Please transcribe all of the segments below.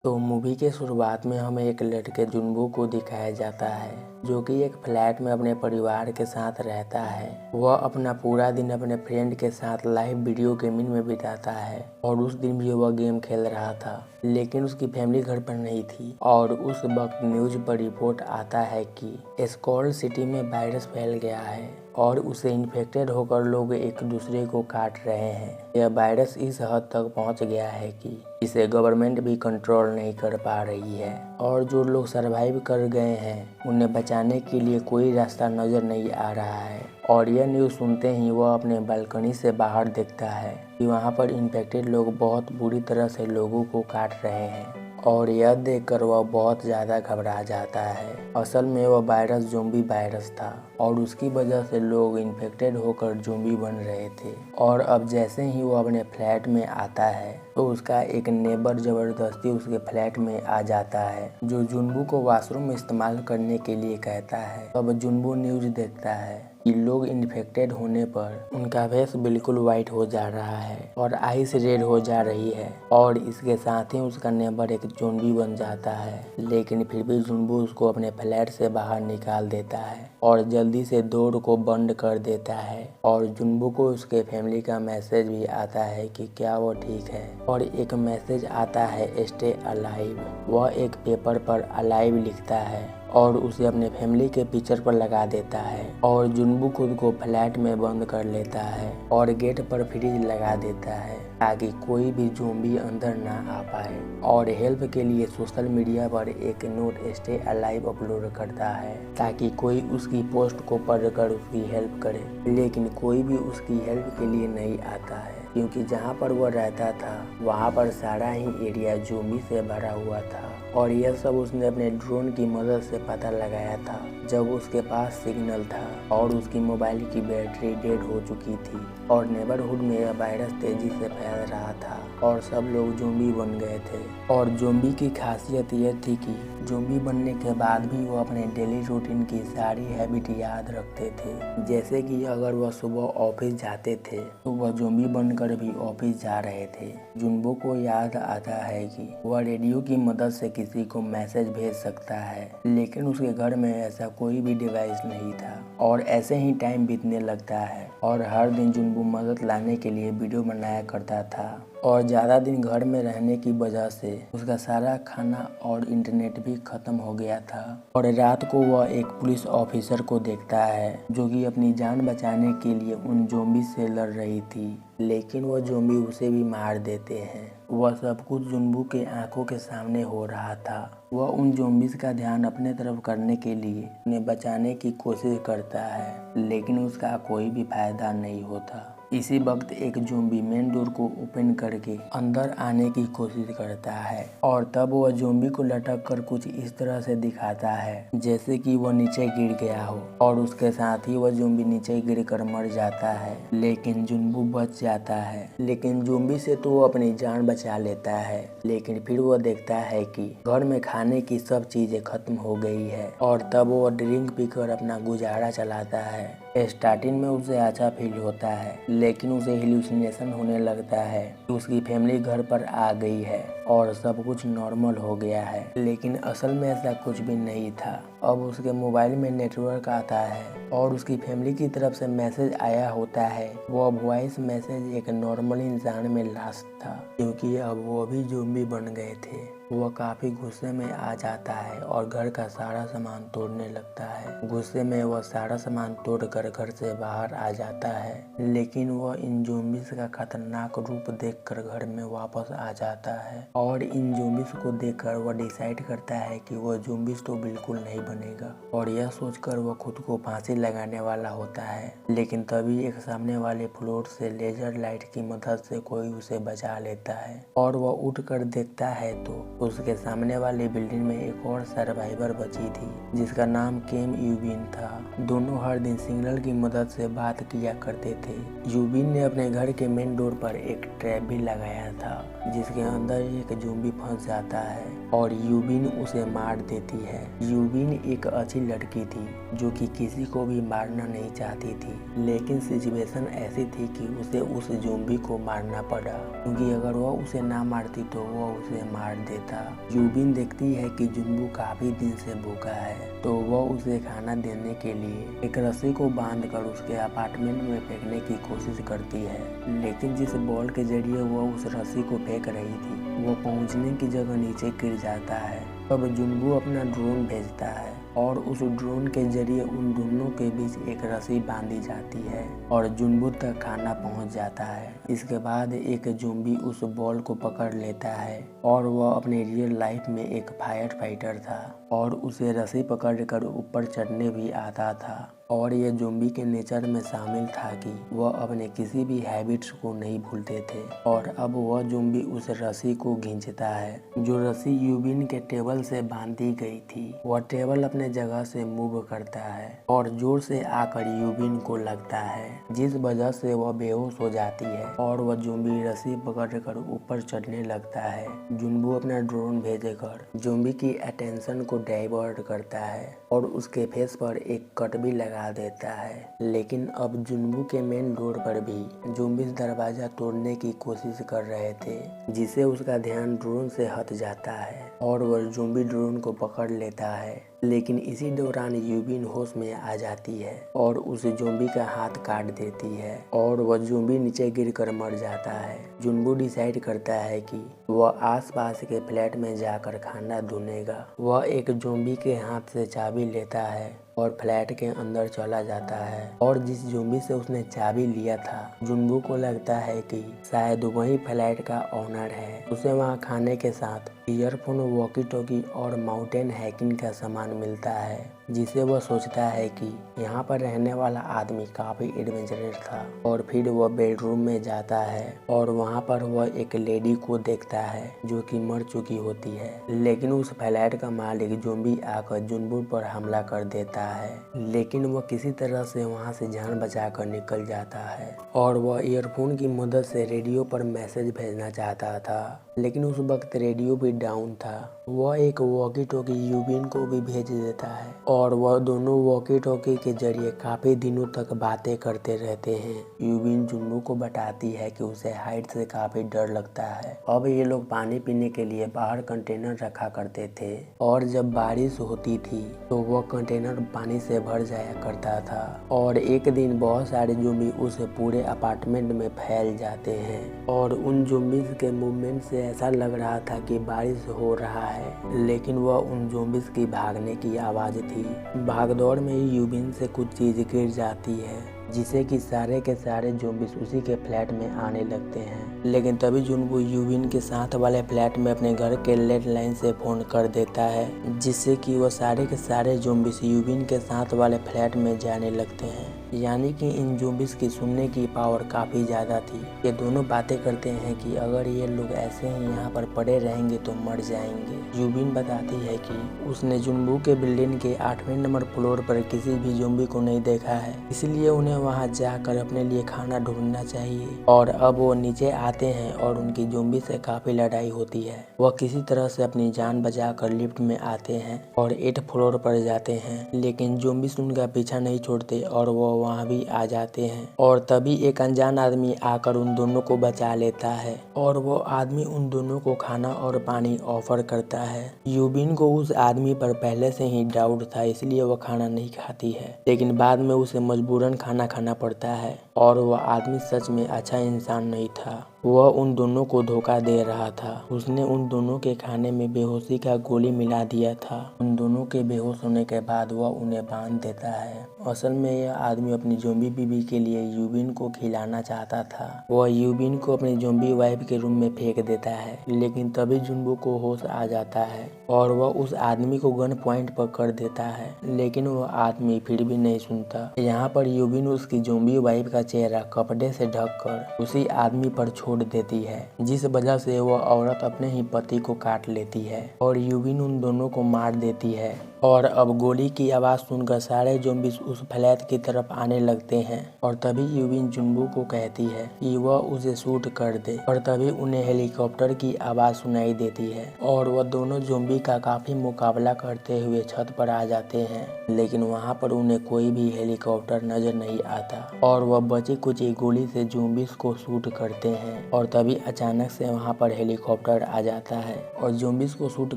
तो मूवी के शुरुआत में हमें एक लड़के जुन्बो को दिखाया जाता है जो कि एक फ्लैट में अपने परिवार के साथ रहता है। वह अपना पूरा दिन अपने फ्रेंड के साथ लाइव वीडियो गेमिंग में बिताता है और उस दिन भी वह गेम खेल रहा था, लेकिन उसकी फैमिली घर पर नहीं थी। और उस वक्त न्यूज पर रिपोर्ट आता है कि स्कॉल सिटी में वायरस फैल गया है और उसे इन्फेक्टेड होकर लोग एक दूसरे को काट रहे हैं। यह वायरस इस हद तक पहुंच गया है कि इसे गवर्नमेंट भी कंट्रोल नहीं कर पा रही है और जो लोग सरवाइव कर गए हैं उन्हें बचाने के लिए कोई रास्ता नजर नहीं आ रहा है। और यह न्यूज़ सुनते ही वह अपने बालकनी से बाहर देखता है कि वहां पर इन्फेक्टेड लोग बहुत बुरी तरह से लोगों को काट रहे हैं और यह देखकर वह बहुत ज़्यादा घबरा जाता है। असल में वह वायरस ज़ोंबी वायरस था और उसकी वजह से लोग इन्फेक्टेड होकर ज़ोंबी बन रहे थे। और अब जैसे ही वो अपने फ्लैट में आता है तो उसका एक नेबर ज़बरदस्ती उसके फ्लैट में आ जाता है जो जुन्बो को वॉशरूम इस्तेमाल करने के लिए कहता है। अब जुन्बो न्यूज़ देखता है कि लोग इन्फेक्टेड होने पर उनका फेस बिल्कुल वाइट हो जा रहा है और आइस रेड हो जा रही है और इसके साथ ही उसका नेबर एक ज़ोंबी बन जाता है। लेकिन फिर भी जुन्बो उसको अपने फ्लैट से बाहर निकाल देता है और जल्दी से डोर को बंद कर देता है। और जुन्बो को उसके फैमिली का मैसेज भी आता है कि क्या वो ठीक है और एक मैसेज आता है स्टे अलाइव। वह एक पेपर पर अलाइव लिखता है और उसे अपने फैमिली के पिक्चर पर लगा देता है और जुन्बो खुद को फ्लैट में बंद कर लेता है और गेट पर फ्रिज लगा देता है ताकि कोई भी ज़ोंबी अंदर ना आ पाए। और हेल्प के लिए सोशल मीडिया पर एक नोट स्टे अलाइव अपलोड करता है ताकि कोई उसकी पोस्ट को पढ़कर उसकी हेल्प करे, लेकिन कोई भी उसकी हेल्प के लिए नहीं आता है क्योंकि जहाँ पर वह रहता था वहाँ पर सारा ही एरिया ज़ोंबी से भरा हुआ था। और यह सब उसने अपने ड्रोन की मदद से पता लगाया था जब उसके पास सिग्नल था और उसकी मोबाइल की बैटरी डेड हो चुकी थी और नेबरहुड में यह वायरस तेजी से फैल रहा था और सब लोग ज़ोंबी बन गए थे। और ज़ोंबी की खासियत यह थी कि ज़ोंबी बनने के बाद भी वो अपने डेली रूटीन की सारी हैबिट याद रखते थे, जैसे कि अगर वह सुबह ऑफिस जाते थे तो वह ज़ोंबी बनकर भी ऑफिस जा रहे थे। जुन्बो को याद आता है कि वह रेडियो की मदद से किसी को मैसेज भेज सकता है, लेकिन उसके घर में ऐसा कोई भी डिवाइस नहीं था। और ऐसे ही टाइम बीतने लगता है और हर दिन जुन्बो मदद लाने के लिए वीडियो बनाया करता था और ज़्यादा दिन घर में रहने की वजह से उसका सारा खाना और इंटरनेट भी ख़त्म हो गया था। और रात को वह एक पुलिस ऑफिसर को देखता है जो कि अपनी जान बचाने के लिए उन ज़ोंबी से लड़ रही थी, लेकिन वह ज़ोंबी उसे भी मार देते हैं। वह सब कुछ जुन्बो के आंखों के सामने हो रहा था। वह उन ज़ोंबीज़ का ध्यान अपने तरफ करने के लिए उन्हें बचाने की कोशिश करता है, लेकिन उसका कोई भी फायदा नहीं होता। इसी वक्त एक ज़ोंबी मेन डोर को ओपन करके अंदर आने की कोशिश करता है और तब वह ज़ोंबी को लटक कर कुछ इस तरह से दिखाता है जैसे कि वह नीचे गिर गया हो और उसके साथ ही वह ज़ोंबी नीचे गिर कर मर जाता है, लेकिन जुन्बो बच जाता है। लेकिन ज़ोंबी से तो वो अपनी जान बचा लेता है, लेकिन फिर वह देखता है कि घर में खाने की सब चीज़ें खत्म हो गई है और तब वह ड्रिंक पीकर अपना गुजारा चलाता है। स्टार्टिंग में उसे अच्छा फील होता है, लेकिन उसे हेलुसिनेशन होने लगता है कि उसकी फैमिली घर पर आ गई है और सब कुछ नॉर्मल हो गया है, लेकिन असल में ऐसा कुछ भी नहीं था। अब उसके मोबाइल में नेटवर्क आता है और उसकी फैमिली की तरफ से मैसेज आया होता है। वो वॉइस मैसेज एक नॉर्मल इंसान में लाश था क्योंकि अब वो भी ज़ोंबी बन गए थे। वह काफ़ी गुस्से में आ जाता है और घर का सारा सामान तोड़ने लगता है। गुस्से में वह सारा सामान तोड़कर घर से बाहर आ जाता है, लेकिन वह इन ज़ोंबीज़ का खतरनाक रूप देखकर घर में वापस आ जाता है। और इन ज़ोंबीज़ को देखकर वह डिसाइड करता है कि वह ज़ोंबीज़ तो बिल्कुल नहीं बनेगा और यह सोचकर वह खुद को फांसी लगाने वाला होता है। लेकिन तभी एक सामने वाले फ्लोर से लेजर लाइट की मदद से कोई उसे बचा लेता है और वह उठकर देखता है तो उसके सामने वाली बिल्डिंग में एक और सर्वाइवर बची थी जिसका नाम केम यूबिन था। दोनों हर दिन सिग्नल की मदद से बात किया करते थे। यूबिन ने अपने घर के मेन डोर पर एक ट्रैप भी लगाया था जिसके अंदर एक ज़ोंबी फंस जाता है और यूबिन उसे मार देती है। यूबिन एक अच्छी लड़की थी जो कि किसी को भी मारना नहीं चाहती थी, लेकिन सिचुएशन ऐसी थी कि उसे उस ज़ोंबी को मारना पड़ा क्योंकि अगर वह उसे ना मारती तो वह उसे मार देता। था। यूबिन देखती है कि जुनबू काफी दिन से भूखा है, तो वह उसे खाना देने के लिए एक रस्सी को बांधकर उसके अपार्टमेंट में फेंकने की कोशिश करती है, लेकिन जिस बॉल के जरिए वह उस रस्सी को फेंक रही थी वो पहुंचने की जगह नीचे गिर जाता है। तब जुनबू अपना ड्रोन भेजता है और उस ड्रोन के जरिए उन दोनों के बीच एक रस्सी बांधी जाती है और जुनबू तक खाना पहुंच जाता है। इसके बाद एक ज़ॉम्बी उस बॉल को पकड़ लेता है और वह अपने रियल लाइफ में एक फायर फाइटर था और उसे रस्सी पकड़कर ऊपर चढ़ने भी आता था। और यह ज़ॉम्बी के नेचर में शामिल था कि वह अपने किसी भी हैबिट्स को नहीं भूलते थे। और अब वह ज़ॉम्बी उस रस्सी को खींचता है जो रस्सी यूबिन के टेबल से बांधी गई थी। वह टेबल अपने जगह से मूव करता है और जोर से आकर यूबिन को लगता है, जिस वजह से वह बेहोश हो जाती है और वह ज़ॉम्बी रस्सी पकड़कर ऊपर चढ़ने लगता है। जुनबू अपना ड्रोन भेजकर ज़ॉम्बी की अटेंशन को डाइवर्ट करता है और उसके फेस पर एक कट भी लगा देता है। लेकिन अब जुनबू के मेन डोर पर भी ज़ॉम्बीज़ दरवाजा तोड़ने की कोशिश कर रहे थे, जिससे उसका ध्यान ड्रोन से हट जाता है और वह ज़ॉम्बी ड्रोन को पकड़ लेता है। लेकिन इसी दौरान यूबिन होश में आ जाती है और उस ज़ॉम्बी का हाथ काट देती है और वह ज़ॉम्बी नीचे गिरकर मर जाता है। जुनबू डिसाइड करता है कि वह आसपास के फ्लैट में जाकर खाना ढूंढेगा। वह एक ज़ॉम्बी के हाथ से चाबी लेता है और फ्लैट के अंदर चला जाता है और जिस ज़ॉम्बी से उसने चाबी लिया था, जुनबू को लगता है कि शायद वही फ्लैट का ओनर है। उसे वहाँ खाने के साथ ईयरफोन, वॉकी टॉकी और माउंटेन हाइकिंग का सामान मिलता है, जिसे वह सोचता है कि यहाँ पर रहने वाला आदमी काफ़ी एडवेंचरस था। और फिर वह बेडरूम में जाता है और वहाँ पर वह एक लेडी को देखता है जो कि मर चुकी होती है। लेकिन उस फ्लैट का मालिक ज़ॉम्बी आकर जुनबू पर हमला कर देता है, लेकिन वह किसी तरह से वहाँ से जान बचाकर निकल जाता है और वह ईयरफोन की मदद से रेडियो पर मैसेज भेजना चाहता था, लेकिन उस वक्त रेडियो भी डाउन था। वह एक वॉकी टॉकी यूबिन को भी भेज देता है और वह दोनों वॉकी टॉकी के जरिए काफी दिनों तक बातें करते रहते हैं। यूबिन जुनबू को बताती है कि उसे हाइट से काफी डर लगता है। अब ये लोग पानी पीने के लिए बाहर कंटेनर रखा करते थे और जब बारिश होती थी तो वह कंटेनर पानी से भर जाया करता था और एक दिन बहुत सारे ज़ॉम्बी उस पूरे अपार्टमेंट में फैल जाते हैं और उन ज़ॉम्बीज़ के मूवमेंट से ऐसा लग रहा था कि बारिश हो रहा है, लेकिन वह उन ज़ॉम्बीज़ की भागने की आवाज़ थी। भागदौड़ में ही यूबिन से कुछ चीज़ गिर जाती है, जिसे कि सारे के सारे ज़ॉम्बीज़ उसी के फ्लैट में आने लगते हैं। लेकिन तभी जुनबू यूबिन के साथ वाले फ्लैट में अपने घर के लैंडलाइन से फ़ोन कर देता है, जिससे कि वह सारे के सारे ज़ॉम्बीज़ यूबिन के साथ वाले फ्लैट में जाने लगते हैं। यानी कि इन ज़ॉम्बीज़ की सुनने की पावर काफ़ी ज़्यादा थी। ये दोनों बातें करते हैं कि अगर ये लोग ऐसे ही यहाँ पर पड़े रहेंगे तो मर जाएंगे। यूबिन बताती है कि उसने जुनबू के बिल्डिंग के 8वें नंबर फ्लोर पर किसी भी ज़ॉम्बी को नहीं देखा है, इसलिए उन्हें वहाँ जाकर अपने लिए खाना ढूंढना चाहिए। और अब वो नीचे आते हैं और उनकी ज़ॉम्बी से काफ़ी लड़ाई होती है। वह किसी तरह से अपनी जान बचाकर लिफ्ट में आते हैं और 8 फ्लोर पर जाते हैं, लेकिन ज़ॉम्बीज़ उनका पीछा नहीं छोड़ते और वो वहाँ भी आ जाते हैं। और तभी एक अनजान आदमी आकर उन दोनों को बचा लेता है और वो आदमी उन दोनों को खाना और पानी ऑफर करता है। यूबिन को उस आदमी पर पहले से ही डाउट था, इसलिए वह खाना नहीं खाती है, लेकिन बाद में उसे मजबूरन खाना खाना पड़ता है और वह आदमी सच में अच्छा इंसान नहीं था। वह उन दोनों को धोखा दे रहा था। उसने उन दोनों के खाने में बेहोशी का गोली मिला दिया था। उन दोनों के बेहोश होने के बाद वह उन्हें बांध देता है। असल में यह आदमी अपनी ज़ॉम्बी बीवी के लिए यूबिन को खिलाना चाहता था। वह यूबिन को अपनी ज़ॉम्बी वाइफ के रूम में फेंक देता है, लेकिन तभी जुनबू को होश आ जाता है और वह उस आदमी को गन पॉइंट पर कर देता है, लेकिन वह आदमी फिर भी नहीं सुनता। यहाँ पर यूबिन उसकी ज़ॉम्बी वाइफ का चेहरा कपड़े से ढककर उसी आदमी पर छोड़ देती है, जिस वजह से वह औरत अपने ही पति को काट लेती है और यूबिन उन दोनों को मार देती है। और अब गोली की आवाज़ सुनकर सारे ज़ॉम्बीज़ उस फ्लैट की तरफ आने लगते हैं और तभी यूविन जुनबू को कहती है कि वह उसे शूट कर दे और तभी उन्हें हेलीकॉप्टर की आवाज़ सुनाई देती है और वह दोनों ज़ॉम्बी का काफ़ी मुकाबला करते हुए छत पर आ जाते हैं, लेकिन वहां पर उन्हें कोई भी हेलीकॉप्टर नजर नहीं आता और वह बची कुची गोली से ज़ॉम्बीज़ को शूट करते हैं और तभी अचानक से वहां पर हेलीकॉप्टर आ जाता है और ज़ॉम्बीज़ को शूट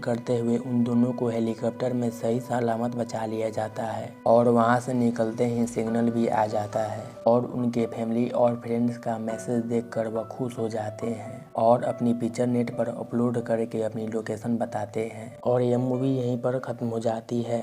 करते हुए उन दोनों को हेलीकॉप्टर में सही सलामत बचा लिया जाता है और वहां से निकलते ही सिग्नल भी आ जाता है और उनके फैमिली और फ्रेंड्स का मैसेज देखकर वह खुश हो जाते हैं और अपनी पिक्चर नेट पर अपलोड करके अपनी लोकेशन बताते हैं और यह मूवी यहीं पर ख़त्म हो जाती है।